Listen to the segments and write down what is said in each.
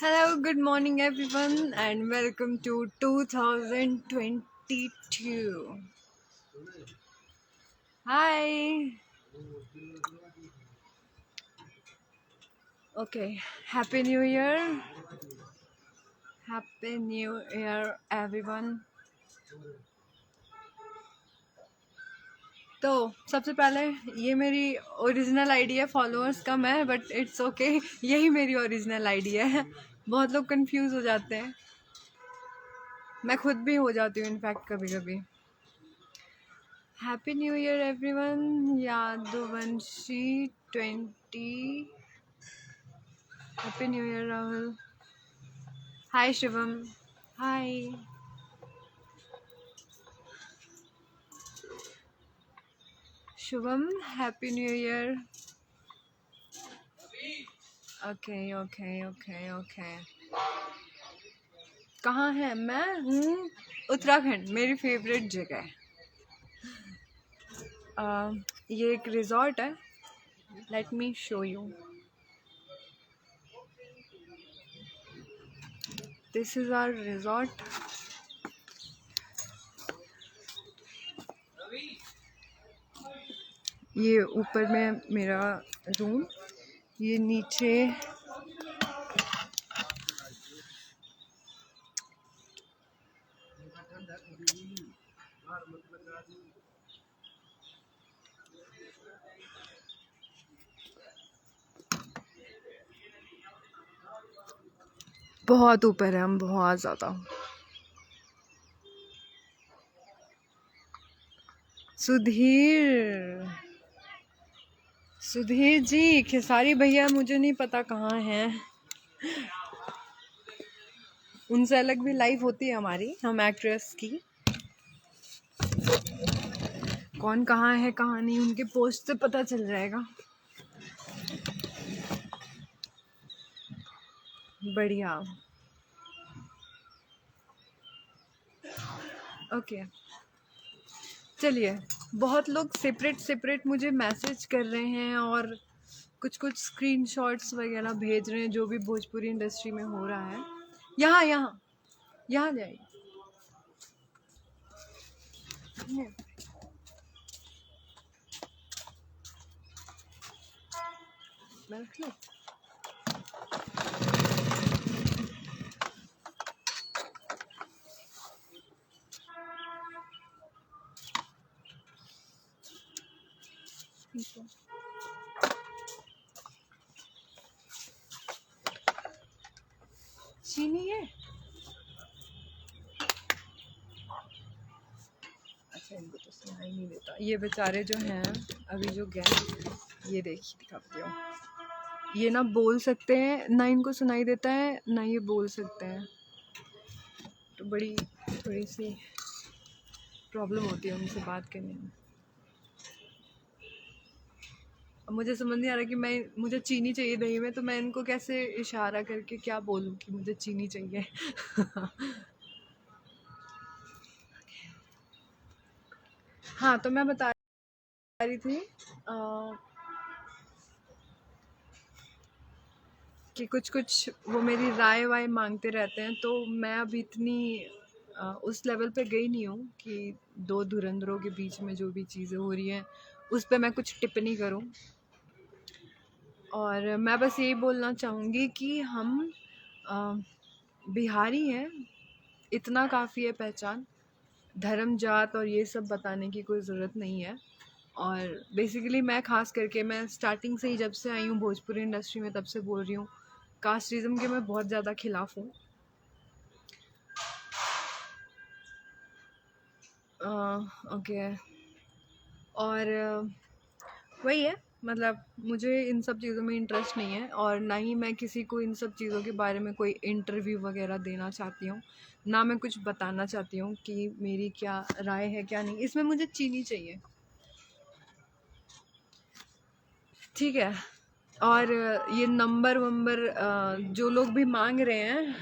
Hello, good morning everyone and welcome to 2022. Hi. Okay, Happy New Year. Happy New Year everyone. तो सबसे पहले ये मेरी original ID है, फॉलोअर्स कम है बट इट्स ओके, यही मेरी ओरिजिनल आईडी है। बहुत लोग कंफ्यूज हो जाते हैं, मैं खुद भी हो जाती हूँ इनफैक्ट कभी कभी। Happy new year everyone. यादवंशी 20। Happy new year Rahul. Hi Shivam. Hi. Shubham happy new year. Okay okay okay okay. कहाँ है? मैं हूँ उत्तराखंड, मेरी फेवरेट जगह है। ये एक रिजॉर्ट है, let me show you. This is our resort. ये ऊपर में मेरा रूम, ये नीचे बहुत ऊपर है हम, बहुत ज़्यादा। सुधीर, सुधीर जी, खेसारी भैया मुझे नहीं पता कहाँ हैं। उनसे अलग भी लाइफ होती है हमारी, हम एक्ट्रेस की। कौन कहाँ है कहाँ नहीं, उनके पोस्ट से पता चल जाएगा। बढ़िया। ओके चलिए, बहुत लोग सेपरेट सेपरेट मुझे मैसेज कर रहे हैं और कुछ कुछ स्क्रीनशॉट्स वगैरह भेज रहे हैं जो भी भोजपुरी इंडस्ट्री में हो रहा है। यहाँ यहाँ यहाँ जाइए। मैं रख लूँ? चीनी है? अच्छा, इनको तो सुनाई नहीं देता। ये बेचारे जो हैं अभी जो गए, ये देखिए दिखाती हूँ, ये ना बोल सकते हैं ना, इनको सुनाई देता है ना ये बोल सकते हैं, तो बड़ी थोड़ी सी प्रॉब्लम होती है उनसे बात करने में। अब मुझे समझ नहीं आ रहा कि मुझे चीनी चाहिए दही में, तो मैं इनको कैसे इशारा करके क्या बोलूँ कि मुझे चीनी चाहिए। हाँ, तो मैं बता रही थी कि कुछ कुछ वो मेरी राय वाय मांगते रहते हैं, तो मैं अभी इतनी उस लेवल पे गई नहीं हूँ कि दो धुरंधरों के बीच में जो भी चीज़ें हो रही हैं उस पर मैं कुछ टिप्पणी करूँ। और मैं बस यही बोलना चाहूँगी कि हम बिहारी हैं, इतना काफ़ी है पहचान। धर्म जात और ये सब बताने की कोई ज़रूरत नहीं है। और बेसिकली मैं ख़ास करके, मैं स्टार्टिंग से ही जब से आई हूँ भोजपुरी इंडस्ट्री में तब से बोल रही हूँ, कास्टिज़म के मैं बहुत ज़्यादा खिलाफ़ हूँ। ओके। और वही है, मतलब मुझे इन सब चीज़ों में इंटरेस्ट नहीं है, और ना ही मैं किसी को इन सब चीज़ों के बारे में कोई इंटरव्यू वगैरह देना चाहती हूँ, ना मैं कुछ बताना चाहती हूँ कि मेरी क्या राय है क्या नहीं। इसमें मुझे चीनी चाहिए, ठीक है। और ये नंबर वंबर जो लोग भी मांग रहे हैं,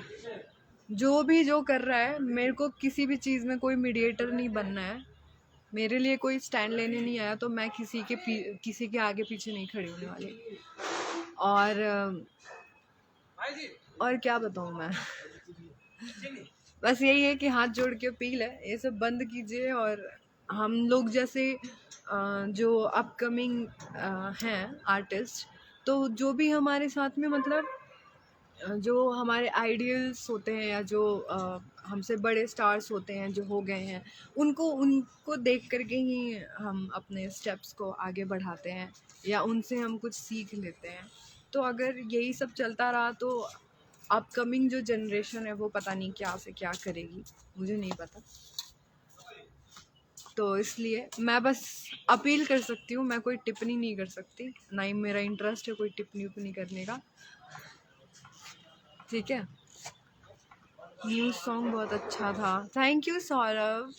जो भी जो कर रहा है, मेरे को किसी भी चीज़ में कोई मीडिएटर नहीं बनना है। मेरे लिए कोई स्टैंड लेने नहीं आया, तो मैं किसी के आगे पीछे नहीं खड़ी होने वाली। और और क्या बताऊँ मैं। बस यही है कि हाथ जोड़ के अपील है, ये सब बंद कीजिए। और हम लोग जैसे जो अपकमिंग हैं आर्टिस्ट, तो जो भी हमारे साथ में मतलब जो हमारे आइडियल्स होते हैं या जो हमसे बड़े स्टार्स होते हैं जो हो गए हैं, उनको उनको देख करके ही हम अपने स्टेप्स को आगे बढ़ाते हैं या उनसे हम कुछ सीख लेते हैं। तो अगर यही सब चलता रहा तो अपकमिंग जो जनरेशन है वो पता नहीं क्या से क्या करेगी, मुझे नहीं पता। तो इसलिए मैं बस अपील कर सकती हूँ, मैं कोई टिप्पणी नहीं कर सकती, ना ही मेरा इंटरेस्ट है कोई टिप्पणी उप्पणी करने का, ठीक है। न्यूज़ सॉन्ग बहुत अच्छा था, थैंक यू सौरभ।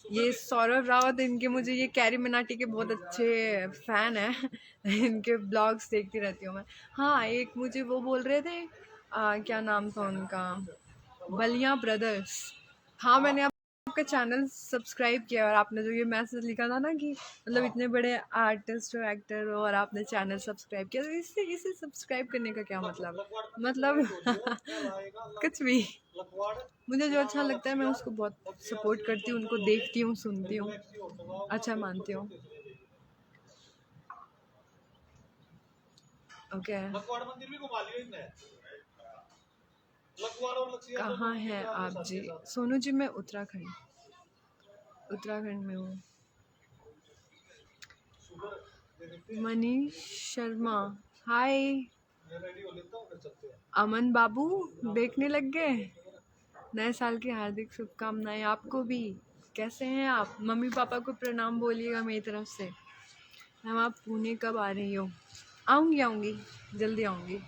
ये सौरभ रावत, इनके मुझे ये कैरी मिनाटी के बहुत अच्छे फ़ैन हैं। इनके ब्लॉग्स देखती रहती हूँ मैं। हाँ, एक मुझे वो बोल रहे थे क्या नाम था उनका, बलिया ब्रदर्स। हाँ, मैंने आपका चैनल सब्सक्राइब किया और आपने जो ये मैसेज लिखा था ना कि मतलब इतने बड़े आर्टिस्ट हो, एक्टर हो और आपने चैनल सब्सक्राइब किया, तो इससे इसे सब्सक्राइब करने का क्या मतलब कुछ भी। मुझे जो अच्छा लगता है मैं उसको बहुत सपोर्ट करती हूँ, उनको देखती हूँ, सुनती हूँ, अच्छा मानती हूँ। ओके, कहाँ हैं आप जी? सोनू जी, मैं उत्तराखंड में हूँ। मनीष शर्मा, हाय। अमन बाबू देखने लग गए। नए साल की हार्दिक शुभकामनाएं आपको भी। कैसे हैं आप? मम्मी पापा को प्रणाम बोलिएगा मेरी तरफ से। मैम, आप पुणे कब आ रही हो? आऊँगी जल्दी आऊँगी।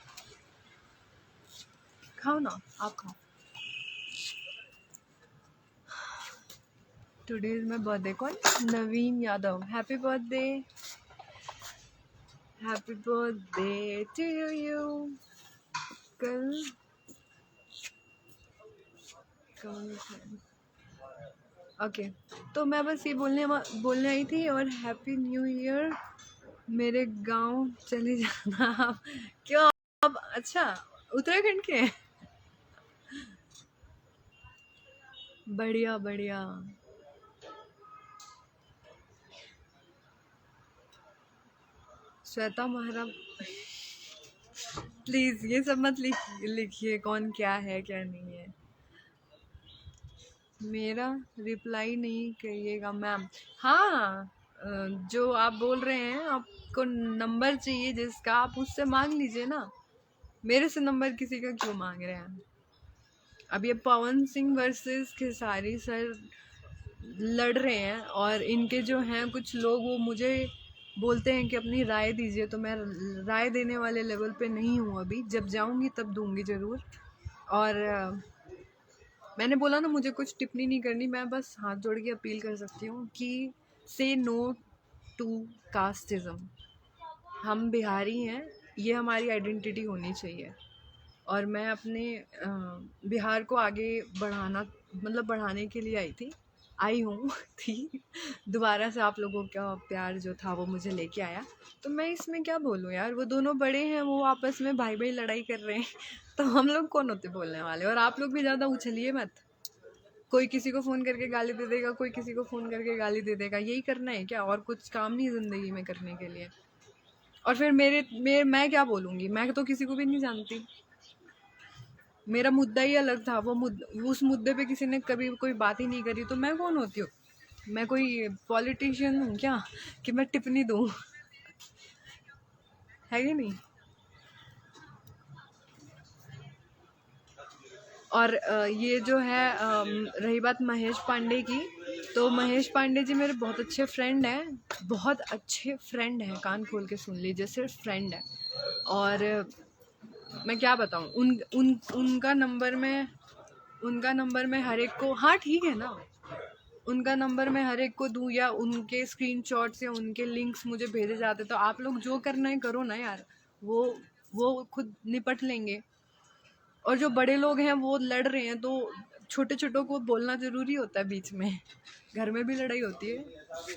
खाओ ना, आप खाओ। Today is my birthday. कौन? Naveen Yadav, happy birthday, happy birthday to you. कल ओके, तो मैं बस ये बोलने आई थी। और हैप्पी न्यू ईयर। मेरे गांव चले जाना आप। क्यों आप? अच्छा, उत्तराखंड के हैं? बढ़िया बढ़िया। श्वेता महरा, प्लीज़ ये सब मत लिखिए कौन क्या है क्या नहीं है। मेरा रिप्लाई नहीं करिएगा मैम। हाँ, जो आप बोल रहे हैं आपको नंबर चाहिए जिसका, आप उससे मांग लीजिए ना। मेरे से नंबर किसी का क्यों मांग रहे हैं? अब ये पवन सिंह वर्सेस खेसारी सर लड़ रहे हैं और इनके जो हैं कुछ लोग वो मुझे बोलते हैं कि अपनी राय दीजिए, तो मैं राय देने वाले लेवल पे नहीं हूँ अभी। जब जाऊँगी तब दूँगी ज़रूर। और मैंने बोला ना, मुझे कुछ टिप्पणी नहीं करनी, मैं बस हाथ जोड़ के अपील कर सकती हूँ कि से नो टू कास्टिज़म। हम बिहारी हैं, ये हमारी आइडेंटिटी होनी चाहिए। और मैं अपने बिहार को आगे बढ़ाने के लिए आई हूँ थी। दोबारा से आप लोगों का प्यार जो था वो मुझे लेके आया। तो मैं इसमें क्या बोलूँ यार, वो दोनों बड़े हैं, वो आपस में भाई भाई लड़ाई कर रहे हैं। तो हम लोग कौन होते बोलने वाले? और आप लोग भी ज़्यादा उछलिए मत। कोई किसी को फ़ोन करके गाली दे देगा, कोई किसी को फ़ोन करके गाली दे देगा। यही करना है क्या? और कुछ काम नहीं ज़िंदगी में करने के लिए? और फिर मैं क्या बोलूँगी? मैं तो किसी को भी नहीं जानती। मेरा मुद्दा ही अलग था। उस मुद्दे पे किसी ने कभी कोई बात ही नहीं करी, तो मैं कौन होती हूँ? मैं कोई पॉलिटिशियन हूँ क्या कि मैं टिप्पणी दूँ? है कि नहीं? और ये जो है रही बात महेश पांडे की, तो महेश पांडे जी मेरे बहुत अच्छे फ्रेंड हैं, बहुत अच्छे फ्रेंड हैं, कान खोल के सुन लीजिए, सिर्फ फ्रेंड है। और मैं क्या बताऊँ, उनका नंबर मैं हर एक को, हाँ ठीक है ना, उनका नंबर मैं हर एक को दूँ या उनके स्क्रीनशॉट्स या उनके लिंक्स मुझे भेजे जाते, तो आप लोग जो करना है करो ना यार, वो खुद निपट लेंगे। और जो बड़े लोग हैं वो लड़ रहे हैं, तो छोटे छोटों को बोलना ज़रूरी होता है बीच में। घर में भी लड़ाई होती है,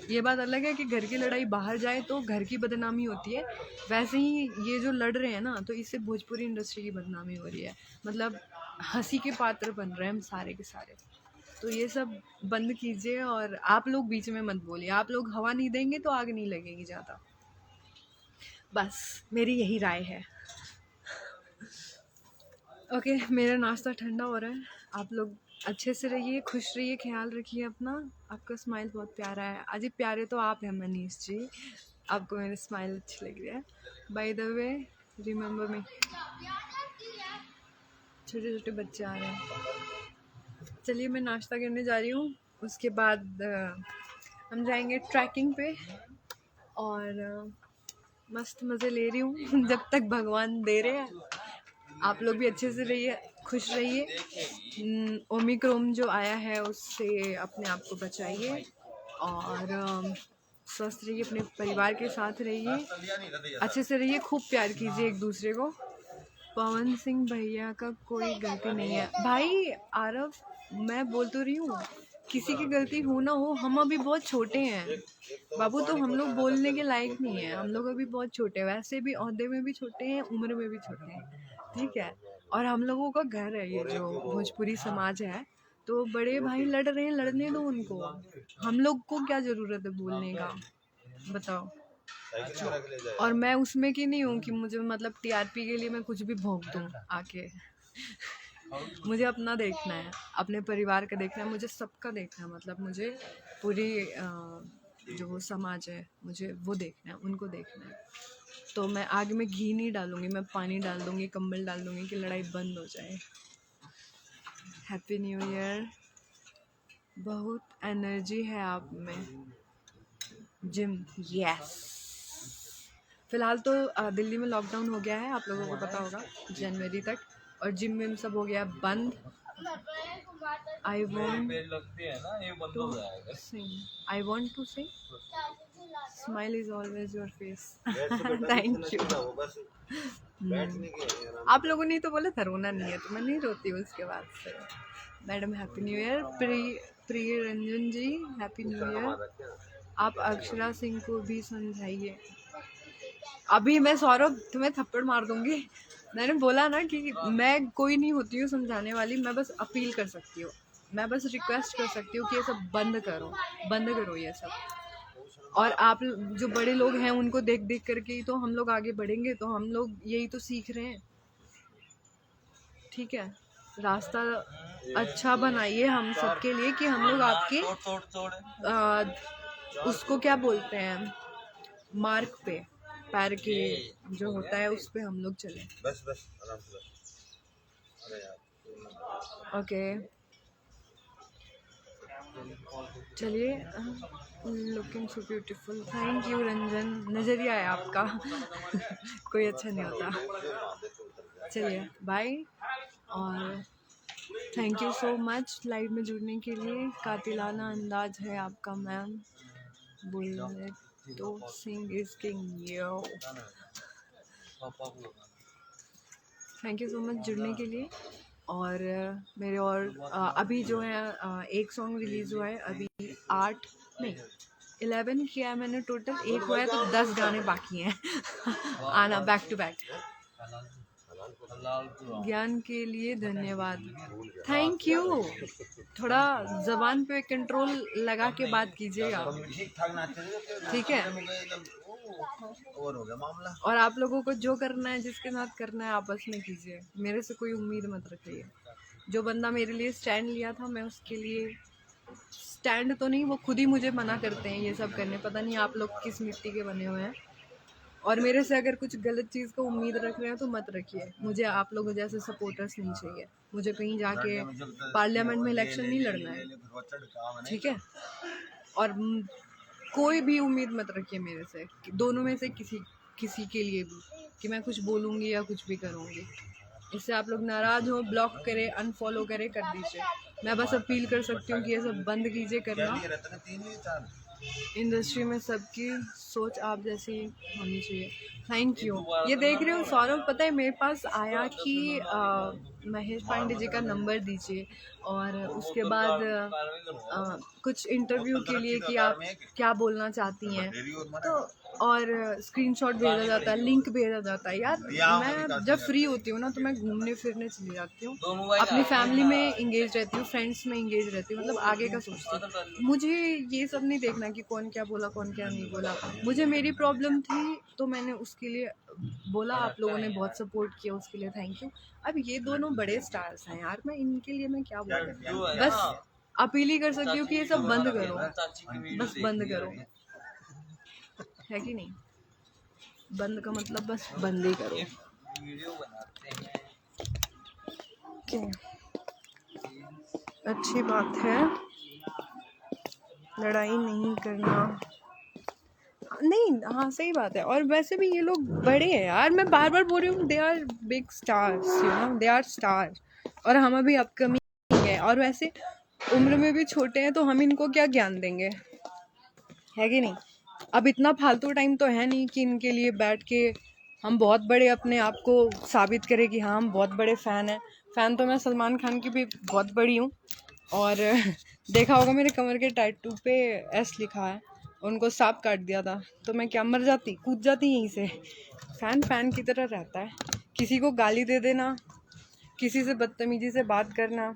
ये बात अलग है कि घर की लड़ाई बाहर जाए तो घर की बदनामी होती है। वैसे ही ये जो लड़ रहे हैं ना, तो इससे भोजपुरी इंडस्ट्री की बदनामी हो रही है। मतलब हंसी के पात्र बन रहे हैं हम सारे के सारे। तो ये सब बंद कीजिए और आप लोग बीच में मत बोलिए। आप लोग हवा नहीं देंगे तो आग नहीं लगेगी ज़्यादा। बस मेरी यही राय है। ओके, मेरा नाश्ता ठंडा हो रहा है। आप लोग अच्छे से रहिए, खुश रहिए, ख्याल रखिए अपना। आपका स्माइल बहुत प्यारा है। अजी प्यारे तो आप हैं मनीष जी, आपको मेरी स्माइल अच्छी लग रही है। बाय द वे, रिमेंबर मी। छोटे छोटे बच्चे आ रहे हैं। चलिए मैं नाश्ता करने जा रही हूँ, उसके बाद हम जाएंगे ट्रैकिंग पे और मस्त मज़े ले रही हूँ जब तक भगवान दे रहे हैं। आप लोग भी अच्छे से रहिए, खुश रहिए। ओमिक्रॉन जो आया है उससे अपने आप को बचाइए और स्वस्थ रहिए, अपने परिवार के साथ रहिए, अच्छे से रहिए, खूब प्यार कीजिए एक दूसरे को। पवन सिंह भैया का कोई गलती नहीं है भाई। आरव, मैं बोल तो रही हूँ, किसी की गलती हो ना हो, हम अभी बहुत छोटे हैं बाबू, तो हम लोग बोलने के लायक नहीं है। हम लोग अभी बहुत छोटे हैं, वैसे भी ओहदे में भी छोटे हैं, उम्र में भी छोटे हैं, ठीक है। और हम लोगों का घर है ये जो भोजपुरी समाज है, तो बड़े भाई लड़ रहे हैं, लड़ने दो उनको। हम लोग को क्या ज़रूरत है बोलने का, बताओ। और मैं उसमें की नहीं हूँ कि मुझे मतलब टीआरपी के लिए मैं कुछ भी भोंक दूँ आके। मुझे अपना देखना है, अपने परिवार का देखना है, मुझे सबका देखना है। मतलब मुझे पूरी जो वो समाज है मुझे वो देखना है, उनको देखना है। तो मैं आग में घी नहीं डालूँगी, मैं पानी डाल दूँगी, कंबल डाल दूँगी कि लड़ाई बंद हो जाए। Happy new year. बहुत एनर्जी है आप में। Gym, yes. फ़िलहाल तो दिल्ली में लॉकडाउन हो गया है, आप लोगों को पता होगा, जनवरी तक। और जिम विम सब हो गया बंद। I want to sing, smile is always your face. Thank you. आप लोगों ने तो बोला था रोना नहीं है, तो मैं नहीं रोती हूँ उसके बाद से। Madam happy new year. प्रिय रंजन जी हैप्पी न्यू ईयर। आप अक्षरा सिंह को भी समझाइए। अभी मैं सौरभ तुम्हें थप्पड़ मार दूंगी। मैंने बोला ना कि मैं कोई नहीं होती हूँ समझाने वाली, मैं बस अपील कर सकती हूँ, मैं बस रिक्वेस्ट कर सकती हूँ कि ये सब बंद करो, बंद करो ये सब। और आप जो बड़े लोग हैं उनको देख देख करके ही तो हम लोग आगे बढ़ेंगे, तो हम लोग यही तो सीख रहे हैं, ठीक है। रास्ता अच्छा बनाइए हम सबके लिए कि हम लोग आपके उसको क्या बोलते हैं, मार्क पे, पैर के जो होता है उस पे हम लोग चले। बस बस आराम से। ओके चलिए। Looking so beautiful, thank you Ranjan, नज़रिया है आपका। कोई अच्छा नहीं होता। चलिए बाय, और thank you so much live में जुड़ने के लिए। कातिलाना अंदाज है आपका मैम, बोलने तो Singh is king yo. Thank you so much जुड़ने के लिए। और मेरे और अभी जो है एक सॉन्ग रिलीज़ हुआ है, अभी 8 नहीं 11 किया है मैंने टोटल, एक हुआ है तो 10 गाने बाकी हैं आना बैक टू बैक। ज्ञान के लिए धन्यवाद, थैंक यू। थोड़ा ज़बान पे कंट्रोल लगा के बात कीजिएगा, ठीक है। और आप लोगों को जो करना है, जिसके साथ करना है, आपस में कीजिए, मेरे से कोई उम्मीद मत रखिए। जो बंदा मेरे लिए स्टैंड लिया था, मैं उसके लिए स्टैंड तो नहीं, वो खुद ही मुझे मना करते हैं ये सब करने। पता नहीं आप लोग किस मिट्टी के बने हुए हैं। और मेरे से अगर कुछ गलत चीज़ को उम्मीद रख रहे हैं तो मत रखिए। मुझे आप लोगों जैसे सपोर्टर्स नहीं चाहिए। मुझे कहीं जाके पार्लियामेंट में इलेक्शन नहीं लड़ना है, ठीक है। और कोई भी उम्मीद मत रखिए मेरे से, दोनों में से किसी के लिए भी, कि मैं कुछ बोलूँगी या कुछ भी करूँगी। इससे आप लोग नाराज़ हो, ब्लॉक करें, अनफॉलो करें, कर दीजिए। मैं बस अपील कर सकती हूँ कि ये सब बंद कीजिए करना। इंडस्ट्री में सबकी सोच आप जैसी होनी चाहिए। Thank you. ये देख रहे हो सौरभ, पता है मेरे पास आया कि महेश पांडे जी का नंबर दीजिए, और उसके बाद कुछ इंटरव्यू के लिए कि आप क्या बोलना चाहती हैं, तो और स्क्रीनशॉट भेजा जाता है, लिंक भेजा जाता है। यार मैं जब फ्री होती हूँ ना तो मैं घूमने फिरने चली जाती हूँ, अपनी फैमिली में इंगेज रहती हूँ, फ्रेंड्स में इंगेज रहती हूँ, मतलब आगे का सोचती हूँ। मुझे ये सब नहीं देखना कि कौन क्या बोला कौन क्या नहीं बोला। मुझे मेरी प्रॉब्लम थी तो मैंने उसके लिए बोला, आप लोगों ने बहुत सपोर्ट किया, उसके लिए थैंक यू। अब ये दोनों बड़े स्टार्स हैं यार, मैं इनके लिए मैं क्या बोलूँ, बस अपील ही कर सकती हूँ कि ये सब बंद करो, बस बंद करो, है कि नहीं? बंद का मतलब बस बंद ही करो। ओके, अच्छी बात है, लड़ाई नहीं करना। नहीं, हाँ सही बात है। और वैसे भी ये लोग बड़े हैं यार, मैं बार बार बोल रही हूँ, they are big stars, you know, they are star, और हम अभी अपकमिंग है, और वैसे उम्र में भी छोटे हैं, तो हम इनको क्या ज्ञान देंगे, है कि नहीं? अब इतना फालतू टाइम तो है नहीं कि इनके लिए बैठ के हम बहुत बड़े अपने आप को साबित करें कि हाँ हम बहुत बड़े फ़ैन हैं। फ़ैन तो मैं सलमान खान की भी बहुत बड़ी हूँ, और देखा होगा मेरे कमर के टैटू पे एस लिखा है, उनको सांप काट दिया था तो मैं क्या मर जाती, कूद जाती यहीं से। फ़ैन फ़ैन की तरह रहता है। किसी को गाली दे देना, किसी से बदतमीजी से बात करना,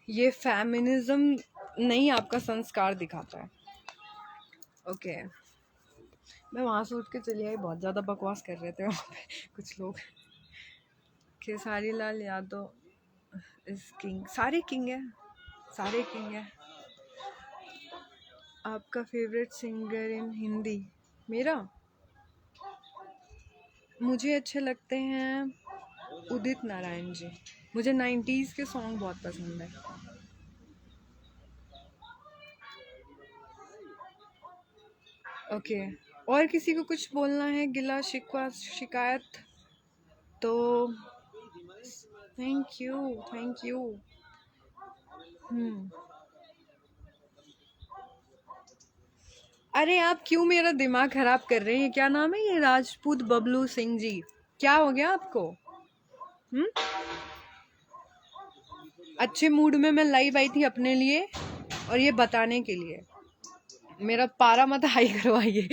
ये फेमिनिज्म नहीं, आपका संस्कार दिखाता है। ओके, मैं वहाँ से उठ के चली आई, बहुत ज़्यादा बकवास कर रहे थे वहाँ पे कुछ लोग। खेसारी लाल यादव इस किंग, सारे किंग है, सारे किंग है। आपका फेवरेट सिंगर इन हिंदी? मेरा, मुझे अच्छे लगते हैं उदित नारायण जी। मुझे 90s के सॉन्ग बहुत पसंद है। ओके, और किसी को कुछ बोलना है, गिला शिकवा शिकायत, तो थैंक यू, थैंक यू। अरे आप क्यों मेरा दिमाग खराब कर रहे हैं? क्या नाम है ये, राजपूत बबलू सिंह जी, क्या हो गया आपको? अच्छे मूड में मैं लाइव आई थी अपने लिए और ये बताने के लिए, मेरा पारा मत हाई करवाइए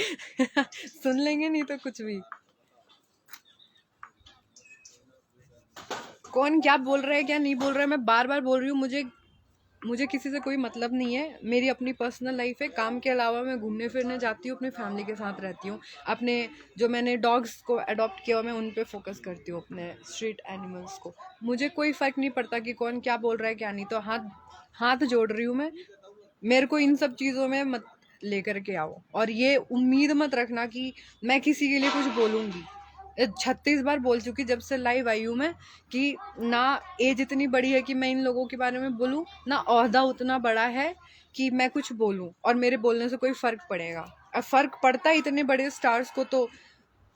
सुन लेंगे नहीं तो कुछ भी। कौन क्या बोल रहा है क्या नहीं बोल रहा है, मैं बार बार बोल रही हूँ, मुझे किसी से कोई मतलब नहीं है। मेरी अपनी पर्सनल लाइफ है, काम के अलावा मैं घूमने फिरने जाती हूँ, अपनी फैमिली के साथ रहती हूँ। अपने जो मैंने डॉग्स को अडॉप्ट किया हुआ, मैं उन पे फोकस करती हूँ, अपने स्ट्रीट एनिमल्स को। मुझे कोई फ़र्क नहीं पड़ता कि कौन क्या बोल रहा है क्या नहीं, तो हाथ हाथ जोड़ रही हूँ मैं। मेरे को इन सब चीज़ों में मत लेकर के आओ, और ये उम्मीद मत रखना कि मैं किसी के लिए कुछ बोलूँगी। 36 बार बोल चुकी जब से लाइव आई हूँ मैं, कि ना एज इतनी बड़ी है कि मैं इन लोगों के बारे में बोलूँ, ना ओहदा उतना बड़ा है कि मैं कुछ बोलूँ और मेरे बोलने से कोई फ़र्क पड़ेगा। अब फ़र्क पड़ता है इतने बड़े स्टार्स को, तो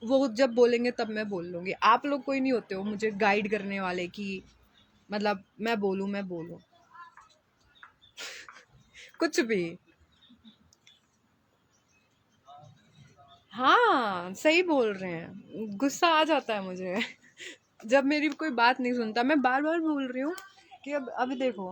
वो जब बोलेंगे तब मैं बोल लूँगी। आप लोग कोई नहीं होते हो मुझे गाइड करने वाले कि मतलब मैं बोलूँ कुछ भी। हाँ सही बोल रहे हैं, गुस्सा आ जाता है मुझे जब मेरी कोई बात नहीं सुनता। मैं बार बार बोल रही हूँ कि अब अभी देखो,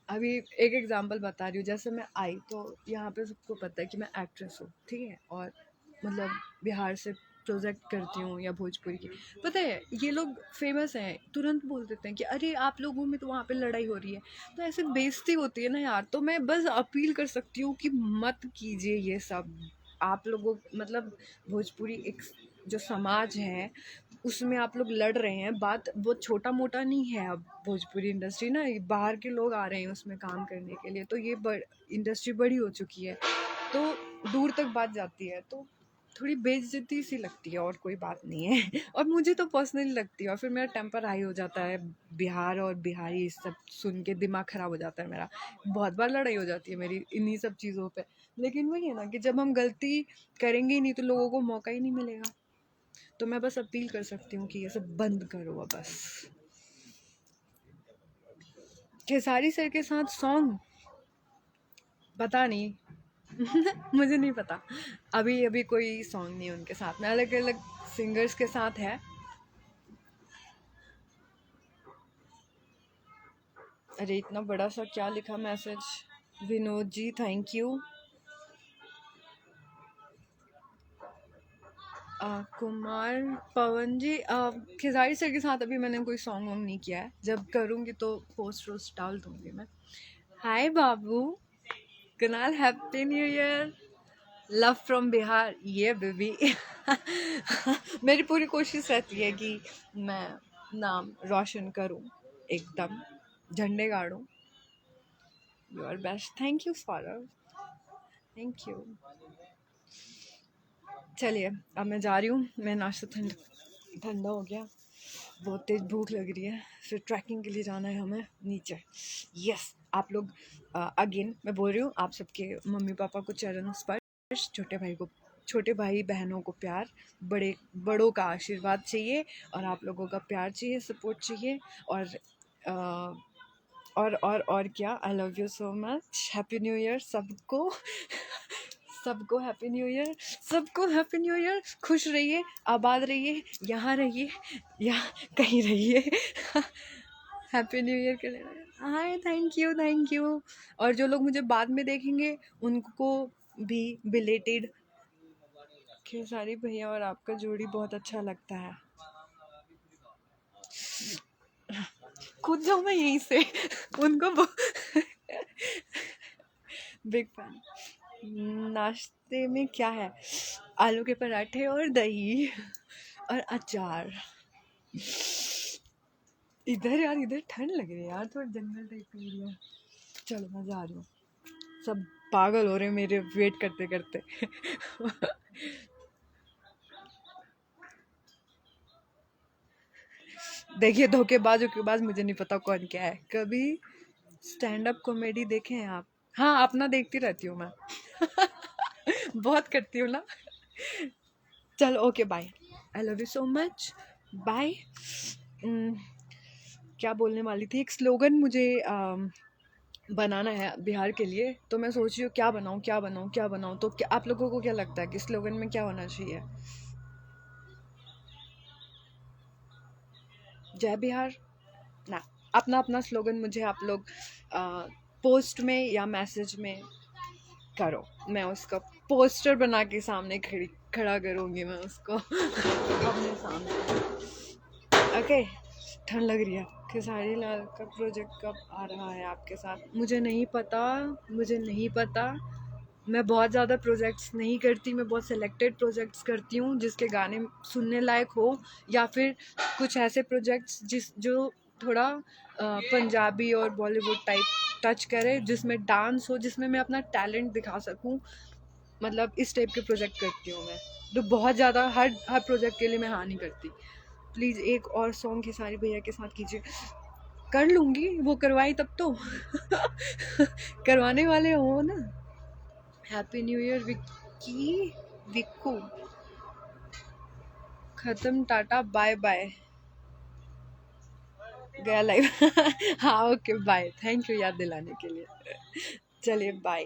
अभी एक एग्जांपल बता रही हूँ। जैसे मैं आई तो यहाँ पे सबको पता है कि मैं एक्ट्रेस हूँ, ठीक है, और मतलब बिहार से प्रोजेक्ट करती हूँ या भोजपुरी की। पता है ये लोग फेमस हैं, तुरंत बोल देते हैं कि अरे आप लोगों में तो वहाँ पे लड़ाई हो रही है, तो ऐसे बेइज्जती होती है ना यार। तो मैं बस अपील कर सकती हूँ कि मत कीजिए ये सब। आप लोगों मतलब भोजपुरी एक जो समाज है उसमें आप लोग लड़ रहे हैं, बात वो छोटा मोटा नहीं है। अब भोजपुरी इंडस्ट्री ना, बाहर के लोग आ रहे हैं उसमें काम करने के लिए, तो ये इंडस्ट्री बड़ी हो चुकी है, तो दूर तक बात जाती है, तो थोड़ी बेइज्जती सी लगती है, और कोई बात नहीं है और मुझे तो पर्सनली लगती है, और फिर मेरा टेम्पर हाई हो जाता है। बिहार और बिहारी सब सुन के दिमाग ख़राब हो जाता है मेरा। बहुत बार लड़ाई हो जाती है मेरी इन्हीं सब चीज़ों पे। लेकिन वही है ना कि जब हम गलती करेंगे ही नहीं तो लोगों को मौका ही नहीं मिलेगा। तो मैं बस अपील कर सकती हूँ कि ये सब बंद करो अब बस। खेसारी सर के साथ सॉन्ग, पता नहीं। मुझे नहीं पता। अभी अभी कोई सॉन्ग नहीं है उनके साथ में, अलग अलग सिंगर्स के साथ है। अरे इतना बड़ा सा क्या लिखा message. Vinod ji thank you. Kumar Pawan ji, Khesari sir के साथ अभी मैंने कोई सॉन्ग वॉन्ग नहीं किया है, जब करूँगी तो पोस्ट वोस्ट डाल दूँगी मैं। हाय बाबू Kunal, happy new year. Love from Bihar, ये बेबी। मेरी पूरी कोशिश रहती है कि मैं नाम रोशन करूं, एकदम झंडे गाड़ूं। You are best, thank you Saurabh, thank you. चलिए अब मैं जा रही हूँ, मैं नाश्ता ठंडा हो गया, बहुत तेज भूख लग रही है, फिर ट्रैकिंग के लिए जाना है हमें नीचे। यस आप लोग, अगेन मैं बोल रही हूँ, आप सबके मम्मी पापा को चरण स्पर्श, छोटे भाई बहनों को प्यार, बड़ों का आशीर्वाद चाहिए, और आप लोगों का प्यार चाहिए, सपोर्ट चाहिए, और अ, और क्या, आई love you so much. Happy new year सबको। सबको हैप्पी न्यू ईयर, सबको हैप्पी न्यू ईयर। खुश रहिए, आबाद रहिए, यहाँ रहिए या कहीं रहिए। हैप्पी न्यू ईयर के लिए हाय, थैंक यू थैंक यू। और जो लोग मुझे बाद में देखेंगे उनको भी बिलेटेड। खेसारी भैया और आपका जोड़ी बहुत अच्छा लगता है। कूद जाऊँ मैं यहीं से। उनको बिग फैन। नाश्ते में क्या है? आलू के पराठे और दही और अचार। इधर यार, इधर ठंड लग रही है यार, थोड़ा जंगल टाइप का एरिया। चलो मैं जा रही हूँ, सब पागल हो रहे हैं मेरे वेट करते करते। देखिए धोखेबाजों के बाद मुझे नहीं पता कौन क्या है। कभी स्टैंड अप कॉमेडी देखे हैं आप? हाँ अपना देखती रहती हूँ मैं। बहुत करती हूँ ना। चलो okay bye, I love you so much, bye. क्या बोलने वाली थी, एक स्लोगन मुझे बनाना है बिहार के लिए, तो मैं सोच रही हूँ क्या बनाऊँ क्या बनाऊँ क्या बनाऊँ। तो क्या आप लोगों को क्या लगता है कि स्लोगन में क्या होना चाहिए? जय बिहार ना, अपना अपना स्लोगन मुझे आप लोग पोस्ट में या मैसेज में करो, मैं उसका पोस्टर बना के सामने खड़ा करूँगी मैं उसको। अपने सामने। ओके ठंड लग रही है। खेसारी लाल का प्रोजेक्ट कब आ रहा है आपके साथ? मुझे नहीं पता, मुझे नहीं पता। मैं बहुत ज़्यादा प्रोजेक्ट्स नहीं करती, मैं बहुत सिलेक्टेड प्रोजेक्ट्स करती हूँ जिसके गाने सुनने लायक हो, या फिर कुछ ऐसे प्रोजेक्ट्स जो थोड़ा पंजाबी और बॉलीवुड टाइप टच करे, जिसमें डांस हो, जिसमें मैं अपना टैलेंट दिखा सकूँ। मतलब इस टाइप के प्रोजेक्ट करती हूँ मैं, तो बहुत ज़्यादा हर प्रोजेक्ट के लिए मैं हाँ नहीं करती। प्लीज़ एक और सॉन्ग खेसारी भैया के साथ कीजिए। कर लूँगी, वो करवाई तब तो। करवाने वाले हो ना। Happy new year Vicky, Vikku. खत्म, टाटा बाय बाय, गया लाइव। हाँ ओके बाय, थैंक यू याद दिलाने के लिए। चलिए बाय।